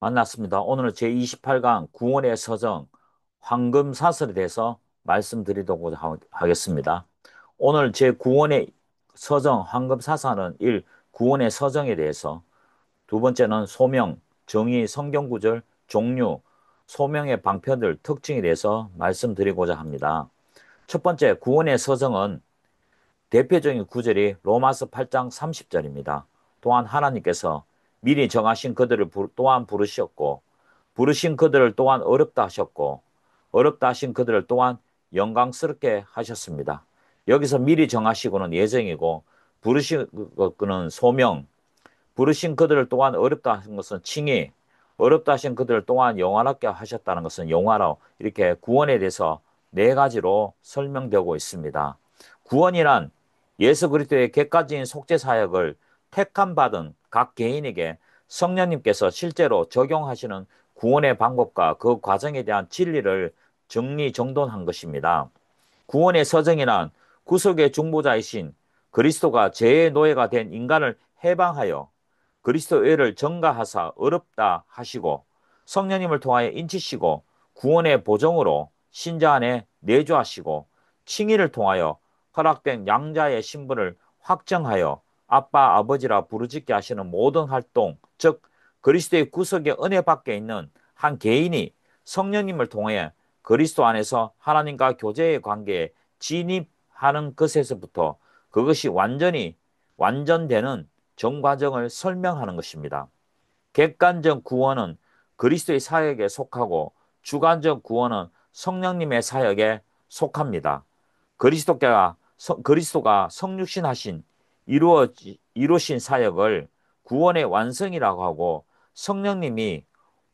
만났습니다. 오늘은 제28강 구원의 서정 황금사설에 대해서 말씀드리도록 하겠습니다. 오늘 제9원의 서정 황금사설은 1. 구원의 서정에 대해서, 두 번째는 소명, 정의, 성경구절, 종류, 소명의 방편들, 특징에 대해서 말씀드리고자 합니다. 첫 번째, 구원의 서정은 대표적인 구절이 로마서 8장 30절입니다. 또한 하나님께서 미리 정하신 그들을 또한 부르셨고 부르신 그들을 또한 어렵다 하셨고 어렵다 하신 그들을 또한 영광스럽게 하셨습니다. 여기서 미리 정하시고는 예정이고 부르신 그는 소명, 부르신 그들을 또한 어렵다 하신 것은 칭의, 어렵다 하신 그들을 또한 영화롭게 하셨다는 것은 영화로, 이렇게 구원에 대해서 네 가지로 설명되고 있습니다. 구원이란 예수 그리스도의 객관적인 속죄 사역을 택함 받은 각 개인에게 성령님께서 실제로 적용하시는 구원의 방법과 그 과정에 대한 진리를 정리정돈한 것입니다. 구원의 서정이란 구속의 중보자이신 그리스도가 죄의 노예가 된 인간을 해방하여 그리스도 의를 전가하사 어렵다 하시고 성령님을 통하여 인치시고 구원의 보정으로 신자 안에 내주하시고 칭의를 통하여 허락된 양자의 신분을 확정하여 아빠 아버지라 부르짖게 하시는 모든 활동, 즉 그리스도의 구속의 은혜 밖에 있는 한 개인이 성령님을 통해 그리스도 안에서 하나님과 교제의 관계에 진입하는 것에서부터 그것이 완전되는 전 과정을 설명하는 것입니다. 객관적 구원은 그리스도의 사역에 속하고 주관적 구원은 성령님의 사역에 속합니다. 그리스도가 성육신하신 이루신 사역을 구원의 완성이라고 하고 성령님이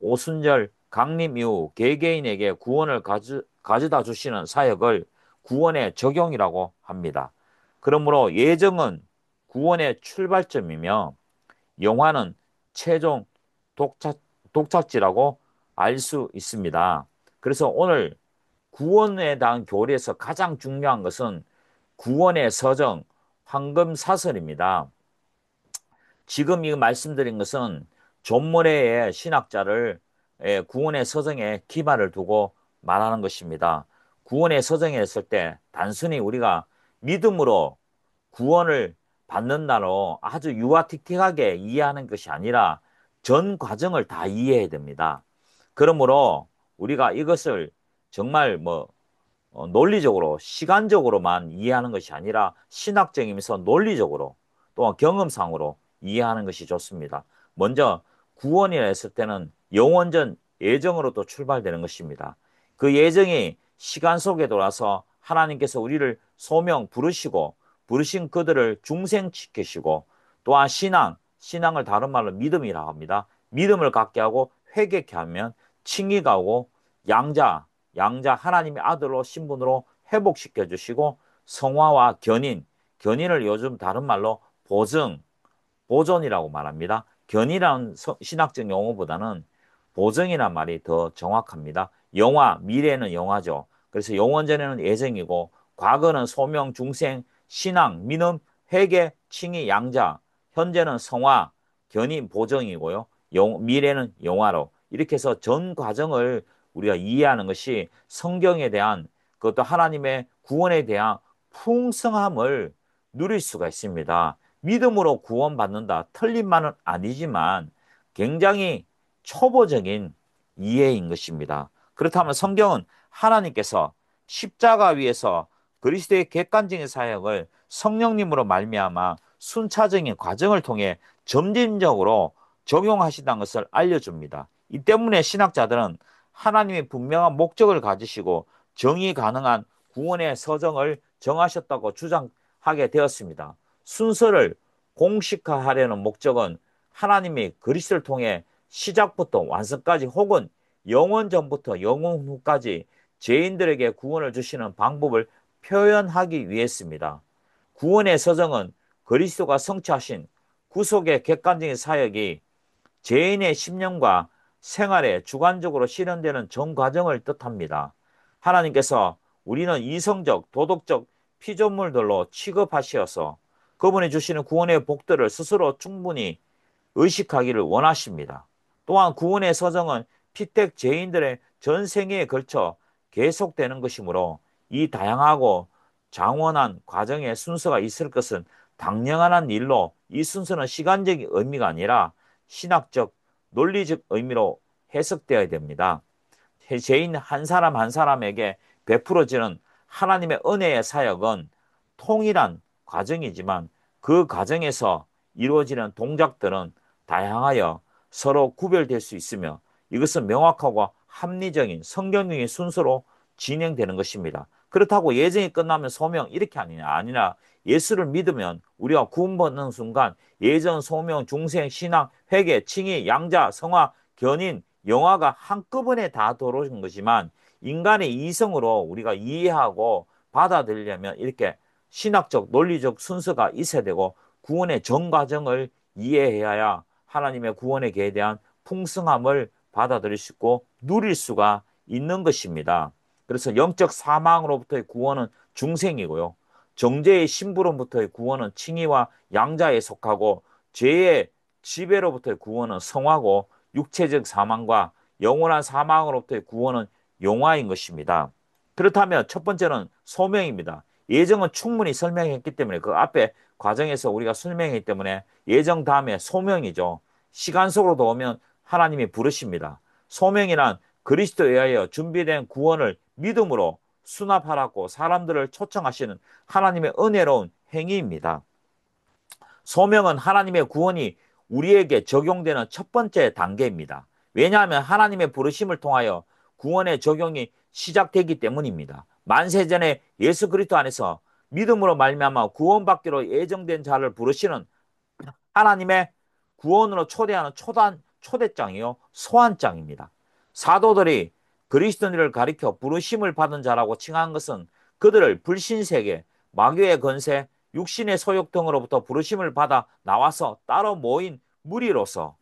오순절 강림 이후 개개인에게 구원을 가져다 주시는 사역을 구원의 적용이라고 합니다. 그러므로 예정은 구원의 출발점이며 영화는 최종 독착, 독착지라고 알 수 있습니다. 그래서 오늘 구원에 대한 교리에서 가장 중요한 것은 구원의 서정, 황금사설입니다. 지금 이 말씀드린 것은 존 모레의 신학자를 구원의 서정에 기반을 두고 말하는 것입니다. 구원의 서정에 했을 때 단순히 우리가 믿음으로 구원을 받는다로 아주 유아틱틱하게 이해하는 것이 아니라 전 과정을 다 이해해야 됩니다. 그러므로 우리가 이것을 정말 논리적으로, 시간적으로만 이해하는 것이 아니라 신학적이면서 논리적으로 또한 경험상으로 이해하는 것이 좋습니다. 먼저 구원이라 했을 때는 영원전 예정으로도 출발되는 것입니다. 그 예정이 시간 속에 돌아서 하나님께서 우리를 소명 부르시고 부르신 그들을 중생시키시고 또한 신앙을 다른 말로 믿음이라고 합니다. 믿음을 갖게 하고 회개케 하면 칭의가 오고 양자 하나님의 아들로 신분으로 회복시켜 주시고 성화와 견인을 요즘 다른 말로 보존이라고 말합니다. 견이라는 신학적 용어보다는 보정이란 말이 더 정확합니다. 미래는 영화죠. 그래서 영원전에는 예정이고 과거는 소명, 중생, 신앙, 민음, 회개, 칭의, 양자, 현재는 성화, 견인, 보정이고요. 미래는 영화로 이렇게 해서 전 과정을 우리가 이해하는 것이 성경에 대한 그것도 하나님의 구원에 대한 풍성함을 누릴 수가 있습니다. 믿음으로 구원받는다. 틀린 말은 아니지만 굉장히 초보적인 이해인 것입니다. 그렇다면 성경은 하나님께서 십자가 위에서 그리스도의 객관적인 사역을 성령님으로 말미암아 순차적인 과정을 통해 점진적으로 적용하시다는 것을 알려줍니다. 이 때문에 신학자들은 하나님이 분명한 목적을 가지시고 정의 가능한 구원의 서정을 정하셨다고 주장하게 되었습니다. 순서를 공식화하려는 목적은 하나님이 그리스도를 통해 시작부터 완성까지 혹은 영원 전부터 영원 후까지 죄인들에게 구원을 주시는 방법을 표현하기 위해서입니다. 구원의 서정은 그리스도가 성취하신 구속의 객관적인 사역이 죄인의 심령과 생활에 주관적으로 실현되는 전 과정을 뜻합니다. 하나님께서 우리는 이성적, 도덕적 피조물들로 취급하시어서 그분이 주시는 구원의 복들을 스스로 충분히 의식하기를 원하십니다. 또한 구원의 서정은 피택 죄인들의 전 생애에 걸쳐 계속되는 것이므로 이 다양하고 장원한 과정의 순서가 있을 것은 당연한 일로 이 순서는 시간적인 의미가 아니라 신학적, 논리적 의미로 해석되어야 됩니다. 죄인 한 사람 한 사람에게 베풀어지는 하나님의 은혜의 사역은 통일한 과정이지만 그 과정에서 이루어지는 동작들은 다양하여 서로 구별될 수 있으며 이것은 명확하고 합리적인 성경적인 순서로 진행되는 것입니다. 그렇다고 예정이 끝나면 소명 이렇게 아니라 예수를 믿으면 우리가 구원받는 순간 예전, 소명, 중생, 신앙, 회개, 칭의, 양자, 성화, 견인, 영화가 한꺼번에 다 들어오는 거지만 인간의 이성으로 우리가 이해하고 받아들이려면 이렇게 신학적, 논리적 순서가 있어야 되고 구원의 전 과정을 이해해야 하나님의 구원의 계에 대한 풍성함을 받아들일 수 있고 누릴 수가 있는 것입니다. 그래서 영적 사망으로부터의 구원은 중생이고요. 정죄의 심부름부터의 구원은 칭의와 양자에 속하고 죄의 지배로부터의 구원은 성화고 육체적 사망과 영원한 사망으로부터의 구원은 용화인 것입니다. 그렇다면 첫 번째는 소명입니다. 예정은 충분히 설명했기 때문에 그 앞에 과정에서 우리가 설명했기 때문에 예정 다음에 소명이죠. 시간 속으로 오면 하나님이 부르십니다. 소명이란 그리스도에 의하여 준비된 구원을 믿음으로 수납하라고 사람들을 초청하시는 하나님의 은혜로운 행위입니다. 소명은 하나님의 구원이 우리에게 적용되는 첫 번째 단계입니다. 왜냐하면 하나님의 부르심을 통하여 구원의 적용이 시작되기 때문입니다. 만세전에 예수 그리스도 안에서 믿음으로 말미암아 구원받기로 예정된 자를 부르시는 하나님의 구원으로 초대하는 초대장이요 소환장입니다. 사도들이 그리스도인을 가리켜 부르심을 받은 자라고 칭한 것은 그들을 불신세계, 마귀의 건세, 육신의 소욕 등으로부터 부르심을 받아 나와서 따로 모인 무리로서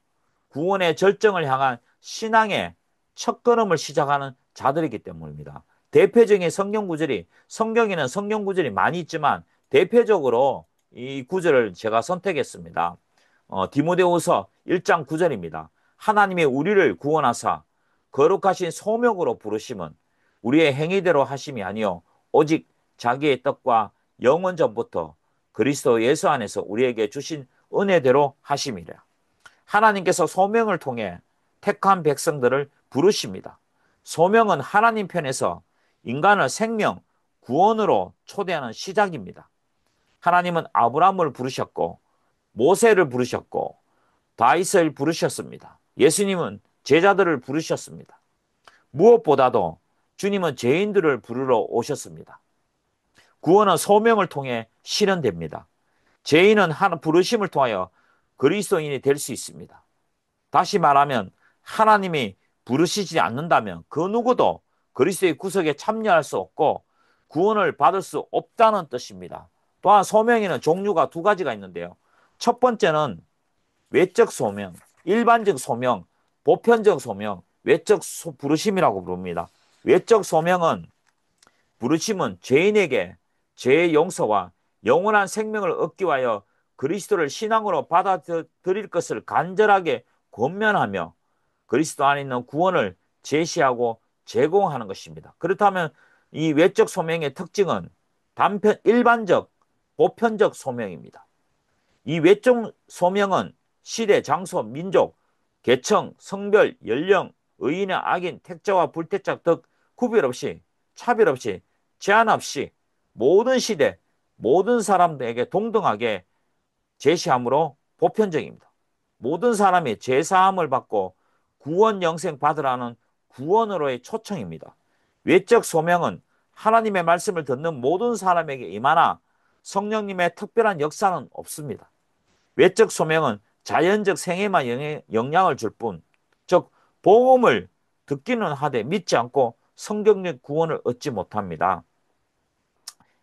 구원의 절정을 향한 신앙의 첫걸음을 시작하는 자들이기 때문입니다. 대표적인 성경 구절이 성경에는 성경 구절이 많이 있지만 대표적으로 이 구절을 제가 선택했습니다. 디모데후서 1장 9절입니다. 하나님이 우리를 구원하사 거룩하신 소명으로 부르심은 우리의 행위대로 하심이 아니요 오직 자기의 뜻과 영원 전부터 그리스도 예수 안에서 우리에게 주신 은혜대로 하심이라. 하나님께서 소명을 통해 택한 백성들을 부르십니다. 소명은 하나님 편에서 인간을 생명, 구원으로 초대하는 시작입니다. 하나님은 아브라함을 부르셨고 모세를 부르셨고 다윗을 부르셨습니다. 예수님은 제자들을 부르셨습니다. 무엇보다도 주님은 죄인들을 부르러 오셨습니다. 구원은 소명을 통해 실현됩니다. 죄인은 부르심을 통하여 그리스도인이 될 수 있습니다. 다시 말하면 하나님이 부르시지 않는다면 그 누구도 그리스도의 구속에 참여할 수 없고 구원을 받을 수 없다는 뜻입니다. 또한 소명에는 종류가 두 가지가 있는데요. 첫 번째는 외적 소명, 일반적 소명, 보편적 소명, 외적 부르심이라고 부릅니다. 외적 소명은 부르심은 죄인에게 죄의 용서와 영원한 생명을 얻기 위하여 그리스도를 신앙으로 받아들일 것을 간절하게 권면하며 그리스도 안에 있는 구원을 제시하고 제공하는 것입니다. 그렇다면 이 외적 소명의 특징은 일반적, 보편적 소명입니다. 이 외적 소명은 시대, 장소, 민족, 계층, 성별, 연령, 의인의 악인, 택자와 불택자 등 구별 없이 차별 없이 제한 없이 모든 시대, 모든 사람들에게 동등하게 제시함으로 보편적입니다. 모든 사람이 제사함을 받고 구원 영생 받으라는 구원으로의 초청입니다. 외적 소명은 하나님의 말씀을 듣는 모든 사람에게 임하나 성령님의 특별한 역사는 없습니다. 외적 소명은 자연적 생애만 영향을 줄 뿐, 즉 복음을 듣기는 하되 믿지 않고 성경적 구원을 얻지 못합니다.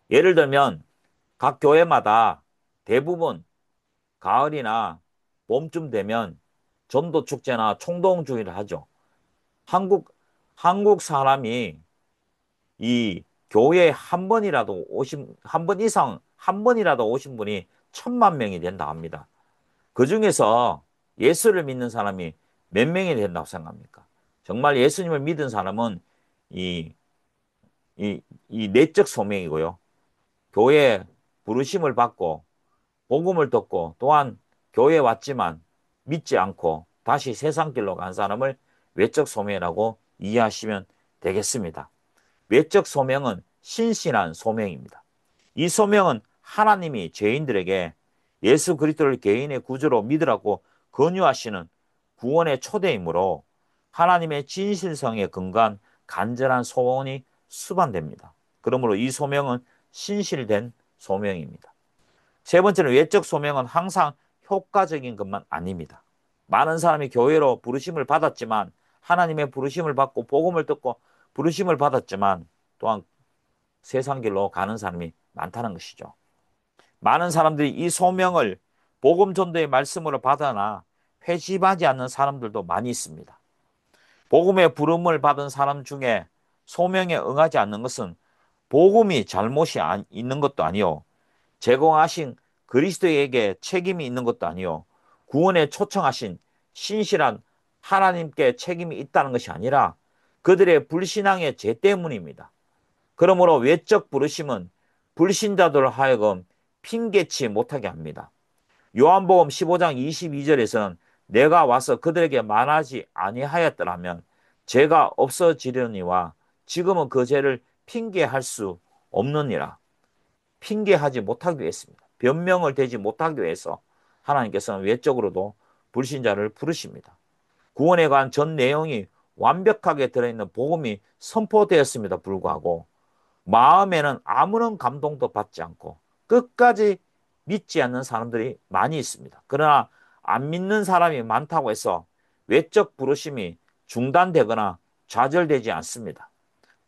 예를 들면 각 교회마다 대부분 가을이나 봄쯤 되면 전도 축제나 총동 주의를 하죠. 한국 사람이 이 교회에 한 번 이상 한 번이라도 오신 분이 1,000만 명이 된다 합니다. 그 중에서 예수를 믿는 사람이 몇 명이 된다고 생각합니까? 정말 예수님을 믿은 사람은 이, 이 내적 소명이고요. 교회 부르심을 받고 복음을 듣고 또한 교회에 왔지만 믿지 않고 다시 세상 길로 간 사람을 외적 소명이라고 이해하시면 되겠습니다. 외적 소명은 신실한 소명입니다. 이 소명은 하나님이 죄인들에게 예수 그리스도를 개인의 구주로 믿으라고 권유하시는 구원의 초대이므로 하나님의 진실성에 근거한 간절한 소원이 수반됩니다. 그러므로 이 소명은 신실된 소명입니다. 세 번째는 외적 소명은 항상 효과적인 것만 아닙니다. 많은 사람이 교회로 부르심을 받았지만 하나님의 부르심을 받고 복음을 듣고 부르심을 받았지만 또한 세상 길로 가는 사람이 많다는 것이죠. 많은 사람들이 이 소명을 복음 전도의 말씀으로 받아나 회심하지 않는 사람들도 많이 있습니다. 복음의 부름을 받은 사람 중에 소명에 응하지 않는 것은 복음이 잘못이 있는 것도 아니요, 제공하신 그리스도에게 책임이 있는 것도 아니요, 구원에 초청하신 신실한 하나님께 책임이 있다는 것이 아니라 그들의 불신앙의 죄 때문입니다. 그러므로 외적 부르심은 불신자들을 하여금 핑계치 못하게 합니다. 요한복음 15장 22절에서는 내가 와서 그들에게 말하지 아니하였더라면 죄가 없어지려니와 지금은 그 죄를 핑계할 수 없느니라. 핑계하지 못하기 위해서입니다. 변명을 대지 못하기 위해서 하나님께서는 외적으로도 불신자를 부르십니다. 구원에 관한 전 내용이 완벽하게 들어있는 복음이 선포되었음에도 불구하고 마음에는 아무런 감동도 받지 않고 끝까지 믿지 않는 사람들이 많이 있습니다. 그러나 안 믿는 사람이 많다고 해서 외적 부르심이 중단되거나 좌절되지 않습니다.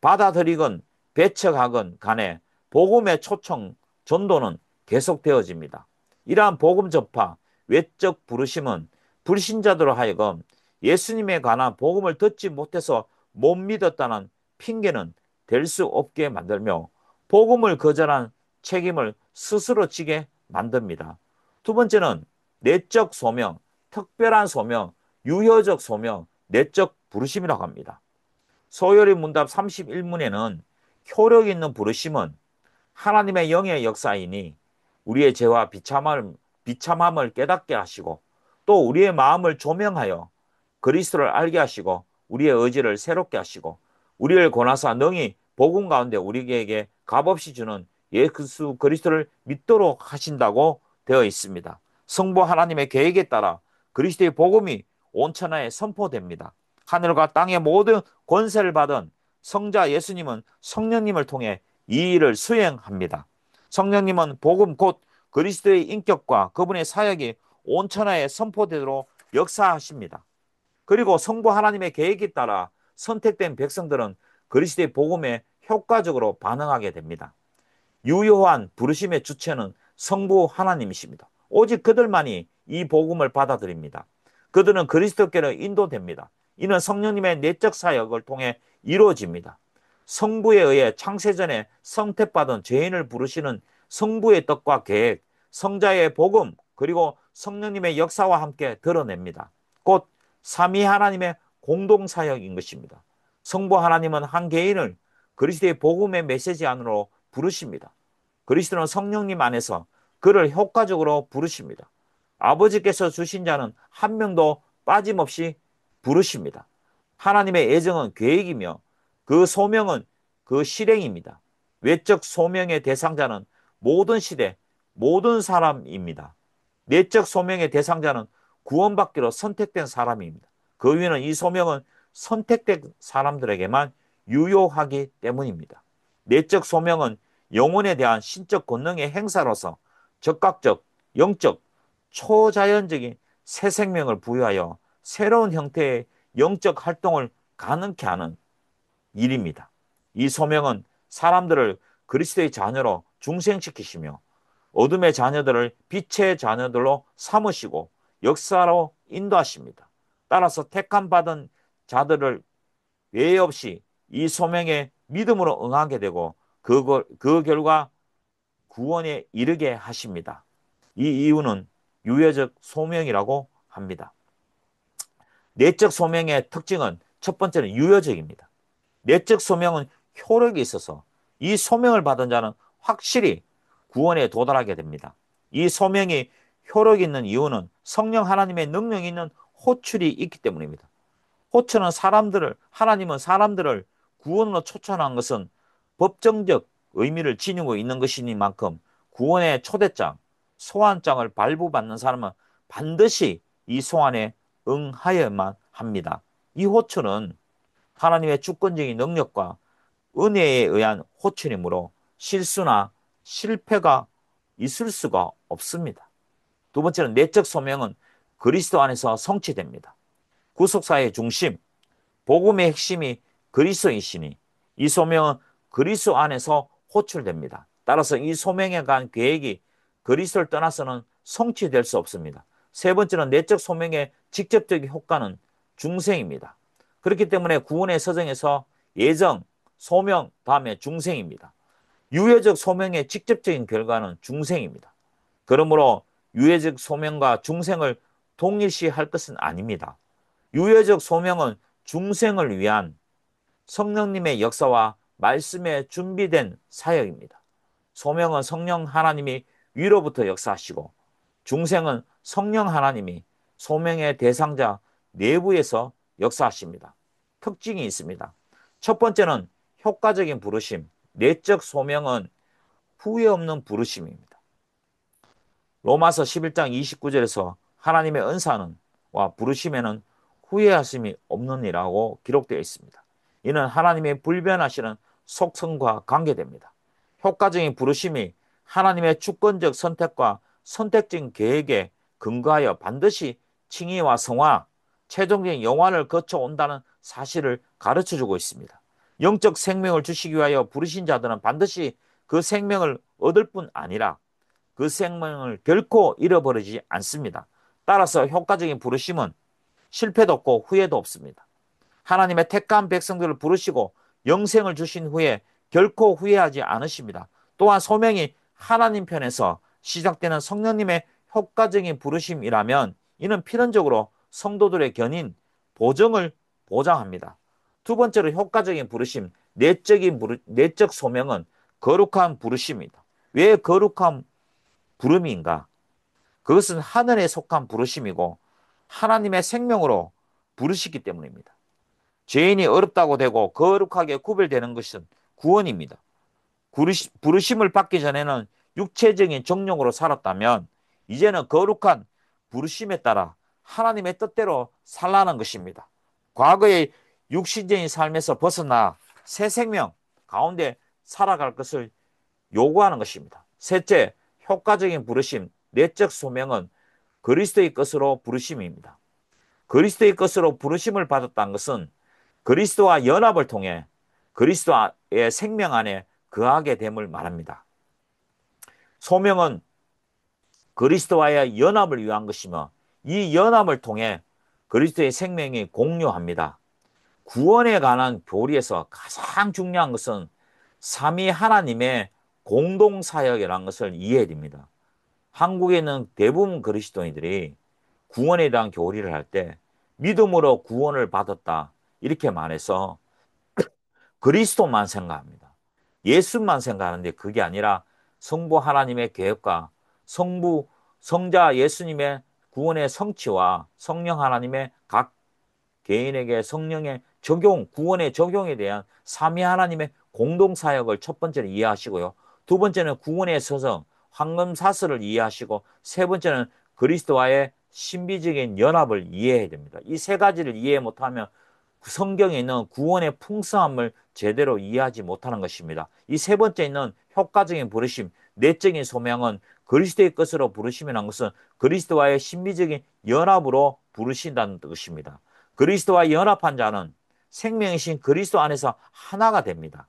받아들이건 배척하건 간에 복음의 초청, 전도는 계속되어집니다. 이러한 복음 전파, 외적 부르심은 불신자들로 하여금 예수님에 관한 복음을 듣지 못해서 못 믿었다는 핑계는 될 수 없게 만들며 복음을 거절한 책임을 스스로 지게 만듭니다. 두 번째는 내적 소명, 특별한 소명, 유효적 소명, 내적 부르심이라고 합니다. 소요리 문답 31문에는 효력 있는 부르심은 하나님의 영의 역사이니 우리의 죄와 비참함을 깨닫게 하시고 또 우리의 마음을 조명하여 그리스도를 알게 하시고 우리의 의지를 새롭게 하시고 우리를 권하사 능히 복음 가운데 우리에게 값없이 주는 예수 그리스도를 믿도록 하신다고 되어 있습니다. 성부 하나님의 계획에 따라 그리스도의 복음이 온 천하에 선포됩니다. 하늘과 땅의 모든 권세를 받은 성자 예수님은 성령님을 통해 이 일을 수행합니다. 성령님은 복음 곧 그리스도의 인격과 그분의 사역이 온 천하에 선포되도록 역사하십니다. 그리고 성부 하나님의 계획에 따라 선택된 백성들은 그리스도의 복음에 효과적으로 반응하게 됩니다. 유효한 부르심의 주체는 성부 하나님이십니다. 오직 그들만이 이 복음을 받아들입니다. 그들은 그리스도께로 인도됩니다. 이는 성령님의 내적 사역을 통해 이루어집니다. 성부에 의해 창세전에 성택받은 죄인을 부르시는 성부의 뜻과 계획, 성자의 복음, 그리고 성령님의 역사와 함께 드러냅니다. 곧 삼위 하나님의 공동 사역인 것입니다. 성부 하나님은 한 개인을 그리스도의 복음의 메시지 안으로 부르십니다. 그리스도는 성령님 안에서 그를 효과적으로 부르십니다. 아버지께서 주신 자는 한 명도 빠짐없이 부르십니다. 하나님의 애정은 계획이며 그 소명은 그 실행입니다. 외적 소명의 대상자는 모든 시대, 모든 사람입니다. 내적 소명의 대상자는 구원받기로 선택된 사람입니다. 그 이유는 이 소명은 선택된 사람들에게만 유효하기 때문입니다. 내적 소명은 영혼에 대한 신적 권능의 행사로서 적극적, 영적, 초자연적인 새 생명을 부여하여 새로운 형태의 영적 활동을 가능케 하는 일입니다. 이 소명은 사람들을 그리스도의 자녀로 중생시키시며 어둠의 자녀들을 빛의 자녀들로 삼으시고 역사로 인도하십니다. 따라서 택함 받은 자들을 외에 없이 이 소명에 믿음으로 응하게 되고 그 결과 구원에 이르게 하십니다. 이 이유는 유효적 소명이라고 합니다. 내적 소명의 특징은 첫 번째는 유효적입니다. 내적 소명은 효력이 있어서 이 소명을 받은 자는 확실히 구원에 도달하게 됩니다. 이 소명이 효력 있는 이유는 성령 하나님의 능력이 있는 호출이 있기 때문입니다. 호출은 하나님은 사람들을 구원으로 초청한 것은 법정적 의미를 지니고 있는 것이니만큼 구원의 초대장, 소환장을 발부받는 사람은 반드시 이 소환에 응하여야만 합니다. 이 호출은 하나님의 주권적인 능력과 은혜에 의한 호출이므로 실수나 실패가 있을 수가 없습니다. 두 번째는 내적 소명은 그리스도 안에서 성취됩니다. 구속사의 중심, 복음의 핵심이 그리스도이시니 이 소명은 그리스도 안에서 호출됩니다. 따라서 이 소명에 관한 계획이 그리스도를 떠나서는 성취될 수 없습니다. 세 번째는 내적 소명의 직접적인 효과는 중생입니다. 그렇기 때문에 구원의 서정에서 예정, 소명, 다음에 중생입니다. 유해적 소명의 직접적인 결과는 중생입니다. 그러므로 유해적 소명과 중생을 동일시할 것은 아닙니다. 유해적 소명은 중생을 위한 성령님의 역사와 말씀에 준비된 사역입니다. 소명은 성령 하나님이 위로부터 역사하시고 중생은 성령 하나님이 소명의 대상자 내부에서 역사하십니다. 특징이 있습니다. 첫 번째는 효과적인 부르심, 내적 소명은 후회 없는 부르심입니다. 로마서 11장 29절에서 하나님의 은사는 와 부르심에는 후회하심이 없느니라고 기록되어 있습니다. 이는 하나님의 불변하시는 속성과 관계됩니다. 효과적인 부르심이 하나님의 주권적 선택과 선택적인 계획에 근거하여 반드시 칭의와 성화, 최종적인 영화를 거쳐온다는 사실을 가르쳐주고 있습니다. 영적 생명을 주시기 위하여 부르신 자들은 반드시 그 생명을 얻을 뿐 아니라 그 생명을 결코 잃어버리지 않습니다. 따라서 효과적인 부르심은 실패도 없고 후회도 없습니다. 하나님의 택한 백성들을 부르시고 영생을 주신 후에 결코 후회하지 않으십니다. 또한 소명이 하나님 편에서 시작되는 성령님의 효과적인 부르심이라면 이는 필연적으로 성도들의 견인, 보정을 보장합니다. 두 번째로 효과적인 부르심, 내적 소명은 거룩한 부르심입니다. 왜 거룩한 부름인가? 그것은 하늘에 속한 부르심이고 하나님의 생명으로 부르시기 때문입니다. 죄인이 어렵다고 되고 거룩하게 구별되는 것은 구원입니다. 부르심을 받기 전에는 육체적인 정욕으로 살았다면 이제는 거룩한 부르심에 따라 하나님의 뜻대로 살라는 것입니다. 과거의 육신적인 삶에서 벗어나 새 생명 가운데 살아갈 것을 요구하는 것입니다. 셋째, 효과적인 부르심, 내적 소명은 그리스도의 것으로 부르심입니다. 그리스도의 것으로 부르심을 받았다는 것은 그리스도와 연합을 통해 그리스도의 생명 안에 거하게 됨을 말합니다. 소명은 그리스도와의 연합을 위한 것이며 이 연합을 통해 그리스도의 생명이 공유합니다. 구원에 관한 교리에서 가장 중요한 것은 삼위 하나님의 공동사역이라는 것을 이해해야 됩니다. 한국에는 대부분 그리스도인들이 구원에 대한 교리를 할 때 믿음으로 구원을 받았다 이렇게 말해서 그리스도만 생각합니다. 예수만 생각하는데 그게 아니라 성부 하나님의 계획과 성자 예수님의 구원의 성취와 성령 하나님의 각 개인에게 성령의 구원의 적용에 대한 삼위 하나님의 공동사역을 첫 번째는 이해하시고요. 두 번째는 구원의 서성, 황금사슬을 이해하시고 세 번째는 그리스도와의 신비적인 연합을 이해해야 됩니다. 이 세 가지를 이해 못하면 성경에 있는 구원의 풍성함을 제대로 이해하지 못하는 것입니다. 이 세 번째 있는 효과적인 부르심, 내적인 소명은 그리스도의 것으로 부르심이라는 것은 그리스도와의 신비적인 연합으로 부르신다는 것입니다. 그리스도와 연합한 자는 생명이신 그리스도 안에서 하나가 됩니다.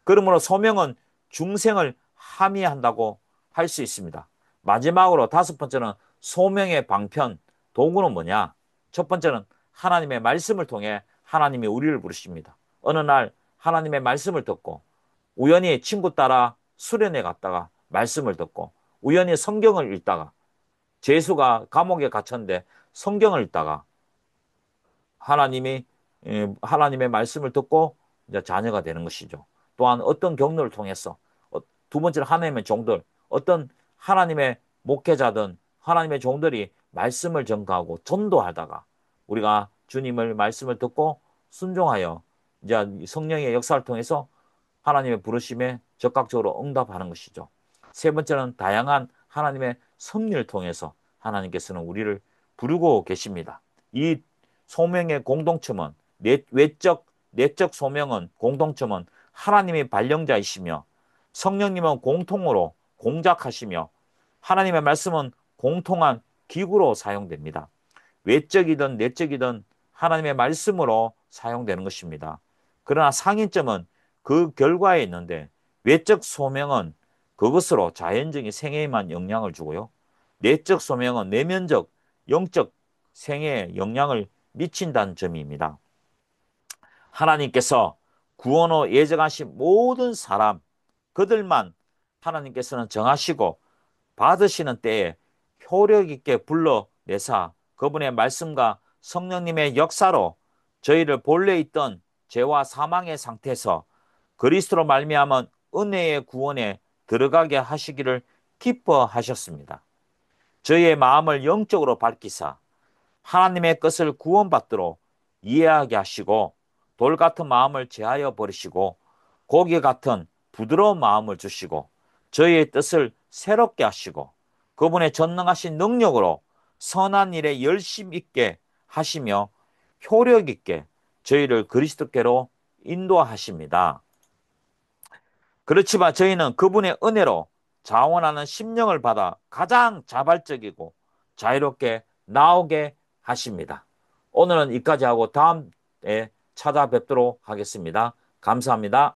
그러므로 소명은 중생을 함의한다고 할 수 있습니다. 마지막으로 다섯 번째는 소명의 방편, 도구는 뭐냐? 첫 번째는 하나님의 말씀을 통해 하나님이 우리를 부르십니다. 어느 날 하나님의 말씀을 듣고 우연히 친구 따라 수련회 갔다가 말씀을 듣고 우연히 성경을 읽다가 재수가 감옥에 갇혔는데 성경을 읽다가 하나님의 말씀을 듣고 이제 자녀가 되는 것이죠. 또한 어떤 경로를 통해서 두 번째로 하나님의 종들, 어떤 하나님의 목회자든 하나님의 종들이 말씀을 전가하고 전도하다가 우리가 주님을 말씀을 듣고 순종하여 이제 성령의 역사를 통해서 하나님의 부르심에 적극적으로 응답하는 것이죠. 세 번째는 다양한 하나님의 섭리를 통해서 하나님께서는 우리를 부르고 계십니다. 이 소명의 공동점은 내적 소명은 공동점은 하나님의 발령자이시며 성령님은 공통으로 공작하시며 하나님의 말씀은 공통한 기구로 사용됩니다. 외적이든 내적이든 하나님의 말씀으로 사용되는 것입니다. 그러나 상인점은 그 결과에 있는데 외적 소명은 그것으로 자연적인 생애에만 영향을 주고요. 내적 소명은 내면적, 영적 생애에 영향을 미친다는 점입니다. 하나님께서 구원 후 예정하신 모든 사람, 그들만 하나님께서는 정하시고 받으시는 때에 효력 있게 불러내사 그분의 말씀과 성령님의 역사로 저희를 본래 있던 죄와 사망의 상태에서 그리스도로 말미암은 은혜의 구원에 들어가게 하시기를 기뻐하셨습니다. 저희의 마음을 영적으로 밝히사 하나님의 것을 구원받도록 이해하게 하시고 돌 같은 마음을 제하여 버리시고 고기 같은 부드러운 마음을 주시고 저희의 뜻을 새롭게 하시고 그분의 전능하신 능력으로 선한 일에 열심 있게 하시며 효력 있게 저희를 그리스도께로 인도하십니다. 그렇지만 저희는 그분의 은혜로 자원하는 심령을 받아 가장 자발적이고 자유롭게 나오게 하십니다. 오늘은 여기까지 하고 다음에 찾아뵙도록 하겠습니다. 감사합니다.